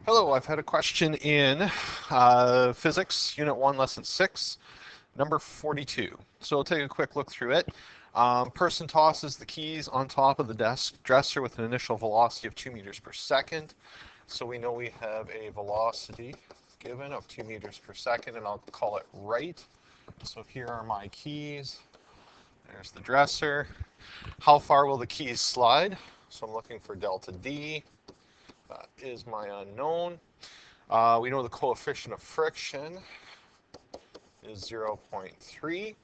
Hello, I've had a question in Physics, Unit 1, Lesson 6, number 42. So we'll take a quick look through it. Person tosses the keys on top of the desk dresser with an initial velocity of 2 meters per second. So we know we have a velocity given of 2 meters per second, and I'll call it right. So here are my keys. There's the dresser. How far will the keys slide? So I'm looking for delta D. That is my unknown. We know the coefficient of friction is 0.3, and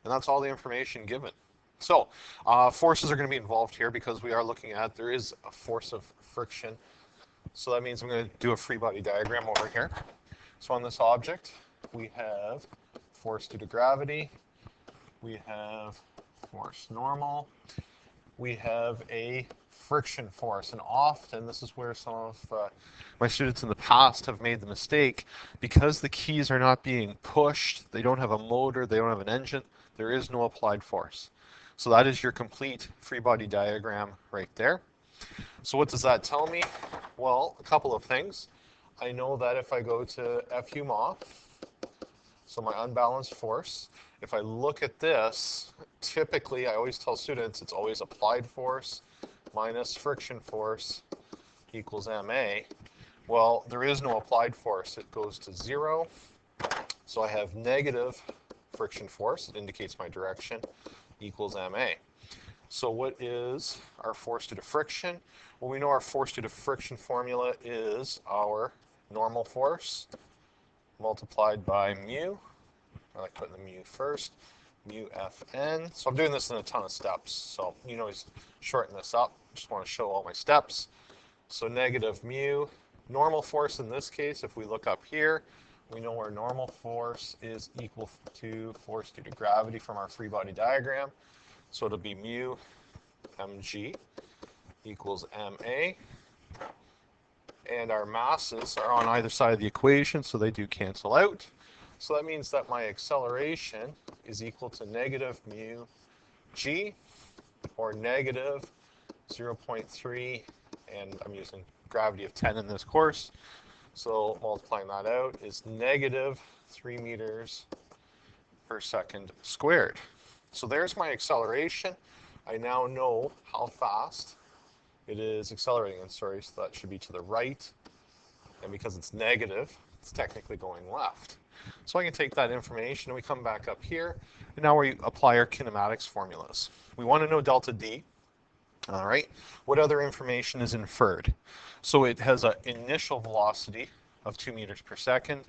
that's all the information given. So forces are going to be involved here because we are looking at, there is a force of friction. So that means I'm going to do a free body diagram over here. So on this object, we have force due to gravity. We have force normal. We have a friction force, and often this is where some of my students in the past have made the mistake. Because the keys are not being pushed, they don't have a motor, they don't have an engine, there is no applied force. So that is your complete free body diagram right there. So what does that tell me? Well, a couple of things. I know that if I go to FU MA, so my unbalanced force, if I look at this, typically I always tell students it's always applied force minus friction force equals MA. Well, there is no applied force. It goes to 0. So I have negative friction force. It indicates my direction equals MA. So what is our force due to friction? Well, we know our force due to friction formula is our normal force multiplied by mu. I like putting the mu first, mu Fn. So I'm doing this in a ton of steps, so you can always shorten this up. Just want to show all my steps. So negative mu, normal force in this case, if we look up here, we know our normal force is equal to force due to gravity from our free body diagram. So it'll be mu mg equals ma. And our masses are on either side of the equation, so they do cancel out. So that means that my acceleration is equal to negative mu g, or negative 0.3, and I'm using gravity of 10 in this course. So multiplying that out is negative 3 meters per second squared. So there's my acceleration. I now know how fast it is accelerating. And sorry, so that should be to the right. And because it's negative, it's technically going left. So I can take that information and we come back up here, and now we apply our kinematics formulas. We want to know delta D. All right. What other information is inferred? So it has an initial velocity of 2 meters per second.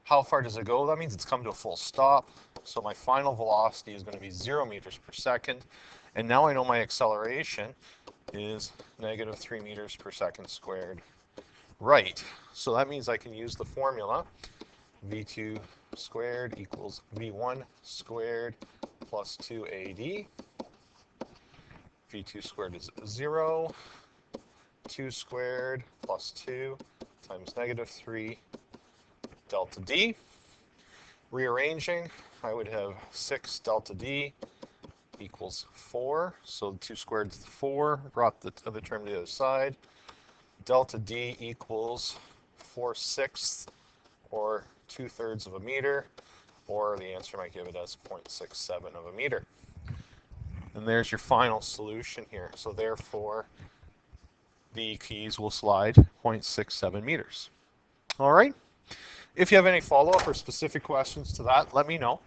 How far does it go? That means it's come to a full stop. So my final velocity is going to be 0 meters per second. And now I know my acceleration is negative 3 meters per second squared. Right. So that means I can use the formula v2 squared equals v1 squared plus 2ad. v2 squared is 0. 2 squared plus 2 times negative 3 delta d. Rearranging, I would have 6 delta d equals 4. So 2 squared is 4. Brought the other term to the other side. Delta d equals 4/6, or 2/3 of a meter, or the answer might give it as 0.67 of a meter. And there's your final solution here. So therefore, the keys will slide 0.67 meters. All right. If you have any follow-up or specific questions to that, let me know.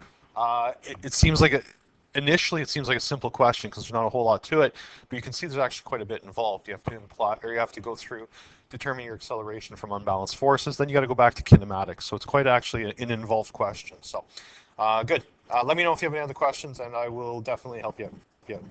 It seems like initially it seems like a simple question because there's not a whole lot to it, but you can see there's actually quite a bit involved. You have to imply, or you have to go through determining your acceleration from unbalanced forces. Then you got to go back to kinematics. So it's quite actually an involved question. So good. Let me know if you have any other questions, and I will definitely help you out.